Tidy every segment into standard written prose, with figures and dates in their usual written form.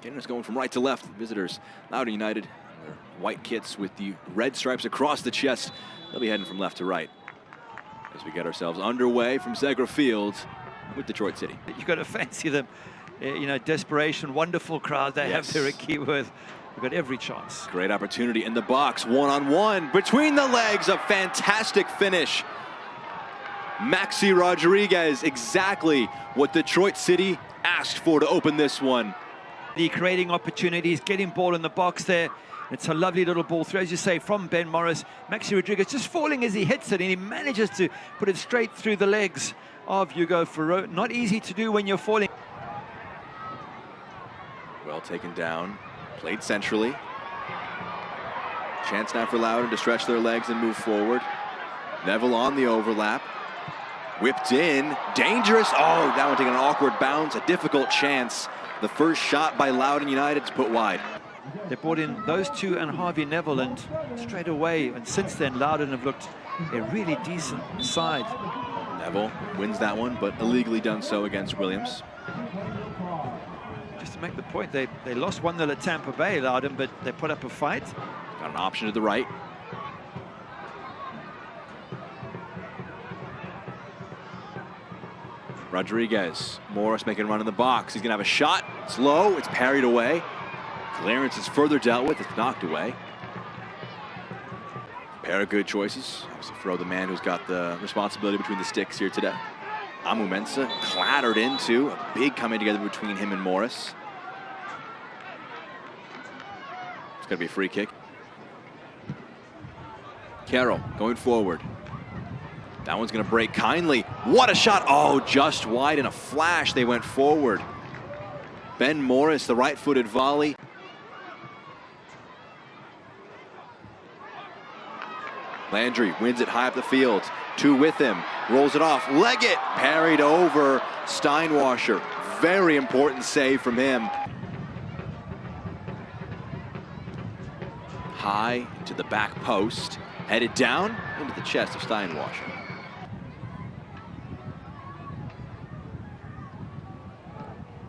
Getting us going from right to left. Visitors, Loudoun United, their white kits with the red stripes across the chest. They'll be heading from left to right as we get ourselves underway from Segra Field with Detroit City. You've got to fancy them. You know, desperation, wonderful crowd they have there at Keyworth. We've got every chance. Great opportunity in the box, one-on-one, between the legs, a fantastic finish. Maxi Rodriguez, exactly what Detroit City asked for to open this one. Creating opportunities, getting ball in the box there. It's a lovely little ball through, as you say, from Ben Morris. Maxi Rodriguez just falling as he hits it, and he manages to put it straight through the legs of Hugo Farreau. Not easy to do when you're falling. Well taken down, played centrally. Chance now for Loudoun to stretch their legs and move forward. Neville on the overlap. Whipped in, dangerous. Oh, that one taking an awkward bounce, a difficult chance. The first shot by Loudoun United to put wide. They brought in those two and Harvey Neville, and straight away, and since then, Loudoun have looked a really decent side. Neville wins that one, but illegally done so against Williams. Just to make the point, they lost 1-0 at Tampa Bay, Loudoun, but they put up a fight. Got an option to the right. Rodriguez, Morris making a run in the box. He's gonna have a shot. It's low, it's parried away. Clearance is further dealt with, it's knocked away. Pair of good choices. Obviously Farreau, the man who's got the responsibility between the sticks here today. Amu Mensah clattered into, a big coming together between him and Morris. It's gonna be a free kick. Carroll going forward. That one's gonna break kindly. What a shot! Oh, just wide in a flash. They went forward. Ben Morris, the right-footed volley. Landry wins it high up the field. Two with him. Rolls it off. Leggett parried over Steinwasser. Very important save from him. High to the back post. Headed down into the chest of Steinwasser.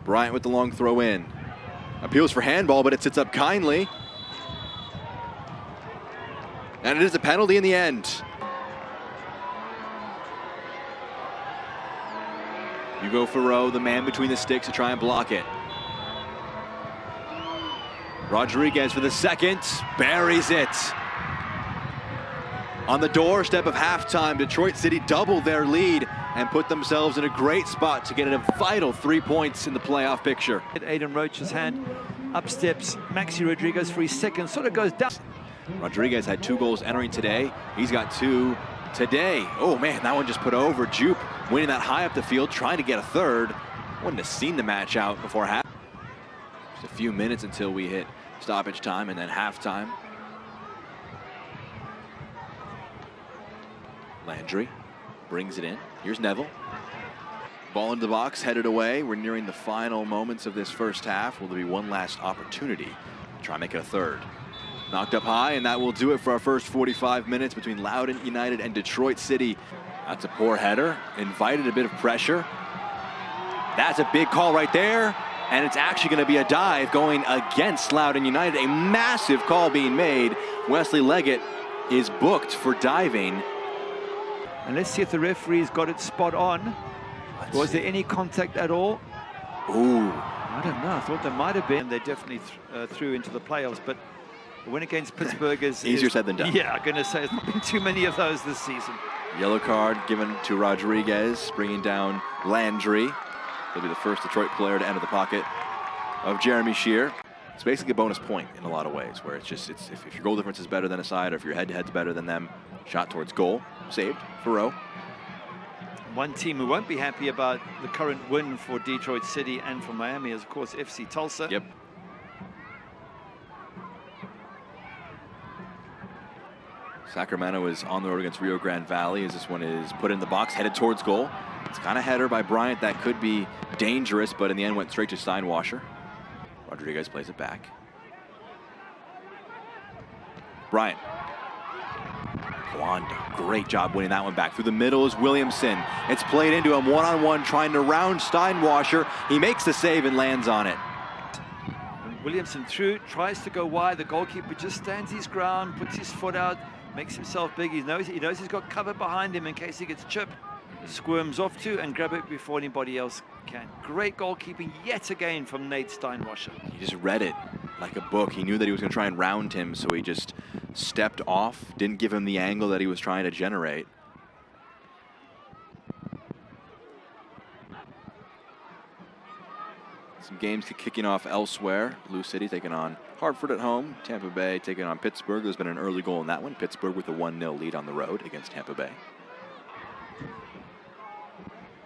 Bryant with the long throw in. Appeals for handball, but it sits up kindly. And it is a penalty in the end. Hugo Farreau, the man between the sticks, to try and block it. Rodriguez for the second, buries it. On the doorstep of halftime, Detroit City doubled their lead and put themselves in a great spot to get a vital 3 points in the playoff picture. Aiden Roach's hand, up steps Maxi Rodriguez for his second, sort of goes down. Rodriguez had 2 goals entering today. He's got 2 today. Oh man, that one just put over. Jupe winning that high up the field, trying to get a third. Wouldn't have seen the match out before half. Just a few minutes until we hit stoppage time and then halftime. Landry brings it in. Here's Neville. Ball into the box, headed away. We're nearing the final moments of this first half. Will there be one last opportunity to try and make it a third? Knocked up high, and that will do it for our first 45 minutes between Loudoun United and Detroit City. That's a poor header, invited a bit of pressure. That's a big call right there, and it's actually going to be a dive going against Loudoun United. A massive call being made. Wesley Leggett is booked for diving. And let's see if the referee's got it spot on. Was there any contact at all? Ooh. I don't know. I thought there might have been. They definitely threw into the playoffs, but the win against Pittsburgh is easier said than done. Yeah, I'm going to say there's not been too many of those this season. Yellow card given to Rodriguez, bringing down Landry. He'll be the first Detroit player to enter the pocket of Jeremy Shear. It's basically a bonus point in a lot of ways, where it's just if your goal difference is better than a side, or if your head-to-head's better than them, shot towards goal, saved, Farreau. One team who won't be happy about the current win for Detroit City and for Miami is, of course, FC Tulsa. Yep. Sacramento is on the road against Rio Grande Valley as this one is put in the box, headed towards goal. It's kind of header by Bryant that could be dangerous, but in the end went straight to Steinwasser. Rodriguez plays it back. Bryant. Wanda, great job winning that one back. Through the middle is Williamson. It's played into him one-on-one, trying to round Steinwasser. He makes the save and lands on it. Williamson through, tries to go wide. The goalkeeper just stands his ground, puts his foot out, makes himself big. He knows he's got cover behind him in case he gets chipped. Squirms off to and grab it before anybody else can. Great goalkeeping yet again from Nate Steinwasser. He just read it like a book. He knew that he was going to try and round him, so he just stepped off, didn't give him the angle that he was trying to generate. Some games kicking off elsewhere. Lou City taking on Hartford at home. Tampa Bay taking on Pittsburgh. There's been an early goal in that one. Pittsburgh with a 1-0 lead on the road against Tampa Bay.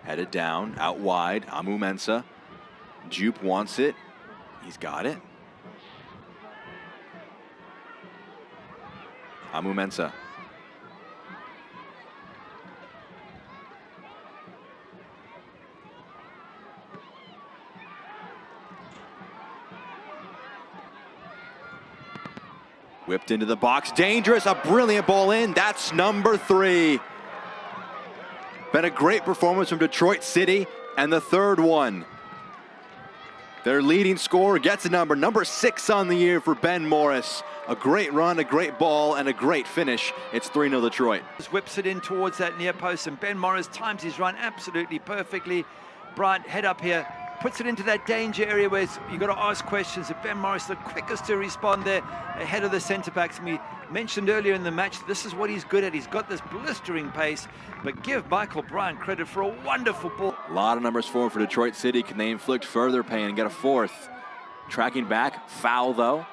Headed down, out wide, Amu Mensah. Jupe wants it. He's got it. Amu Mensah. Whipped into the box, dangerous, a brilliant ball in. That's number 3. Been a great performance from Detroit City, and the third one. Their leading scorer gets a number 6 on the year for Ben Morris. A great run, a great ball, and a great finish. It's 3-0 Detroit. Just whips it in towards that near post, and Ben Morris times his run absolutely perfectly. Bryant, head up here, puts it into that danger area where you've got to ask questions. If Ben Morris, the quickest to respond there, ahead of the centre-backs. And we mentioned earlier in the match, this is what he's good at. He's got this blistering pace, but give Michael Bryant credit for a wonderful ball. A lot of numbers for Detroit City. Can they inflict further pain and get a 4th? Tracking back, foul though.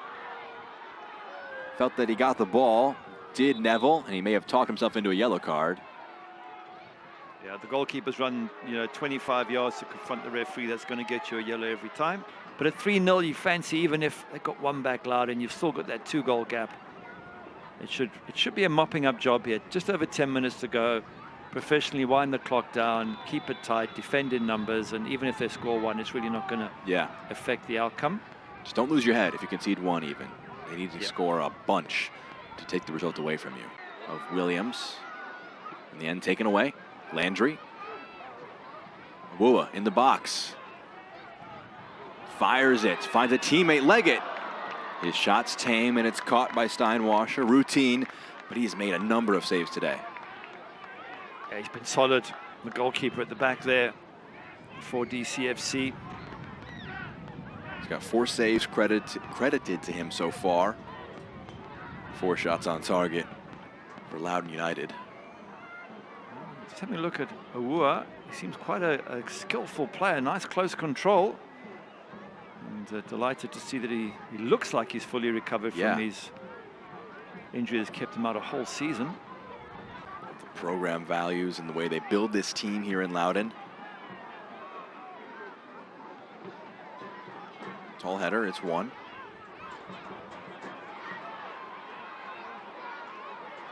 Felt that he got the ball, did Neville, and he may have talked himself into a yellow card. Yeah, the goalkeeper's run, 25 yards to confront the referee. That's going to get you a yellow every time. But at 3-0, you fancy, even if they got one back loud and you've still got that 2-goal gap. It should be a mopping up job here. Just over 10 minutes to go. Professionally wind the clock down, keep it tight, defend in numbers, and even if they score 1, it's really not going to affect the outcome. Just don't lose your head if you concede 1 even. They need to score a bunch to take the result away from you. Of Williams, in the end taken away. Landry. Awuah in the box. Fires it, finds a teammate, Leggett. His shot's tame and it's caught by Steinwasser. Routine, but he's made a number of saves today. Yeah, he's been solid. The goalkeeper at the back there for DCFC. He's got 4 saves credited to him so far. 4 shots on target for Loudoun United. Just having a look at Awuah. He seems quite a skillful player. Nice close control. And delighted to see that he looks like he's fully recovered from his injury that's kept him out a whole season. The program values and the way they build this team here in Loudoun. Tall header, it's 1.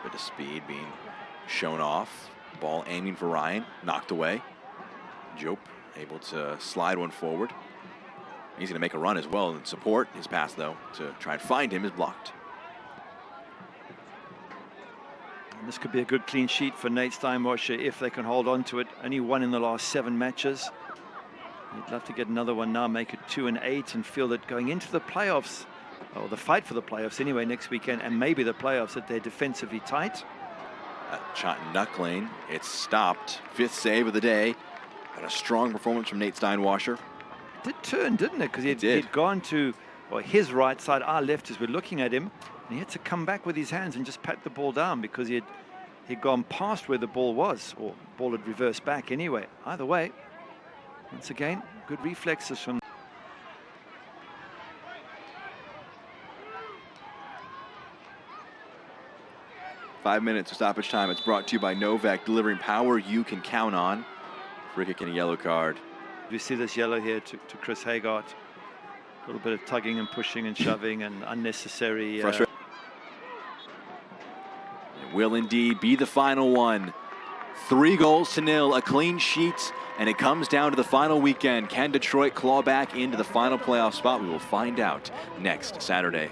Bit of speed being shown off. Ball aiming for Ryan, knocked away. Jope able to slide one forward. He's going to make a run as well and support. His pass, though, to try and find him is blocked. And this could be a good clean sheet for Nate Steinwasser if they can hold on to it. Only 1 in the last 7 matches. He'd love to get another one now, make it 2 and 8, and feel that going into the playoffs, or the fight for the playoffs anyway next weekend, and maybe the playoffs, that they're defensively tight. Shot knuckling, it's stopped. 5th save of the day. And a strong performance from Nate Steinwasser. It did turn, didn't it? Because he'd gone to his right side, our left as we're looking at him. And he had to come back with his hands and just pat the ball down because he'd gone past where the ball was, or the ball had reversed back anyway. Either way, once again, good reflexes from. Five minutes of stoppage time. It's brought to you by Novak, delivering power you can count on. Free kick and a yellow card. We see this yellow here to Chris Hagart. A little bit of tugging and pushing and shoving and unnecessary. It will indeed be the final one. 3-0, a clean sheet, and it comes down to the final weekend. Can Detroit claw back into the final playoff spot? We will find out next Saturday.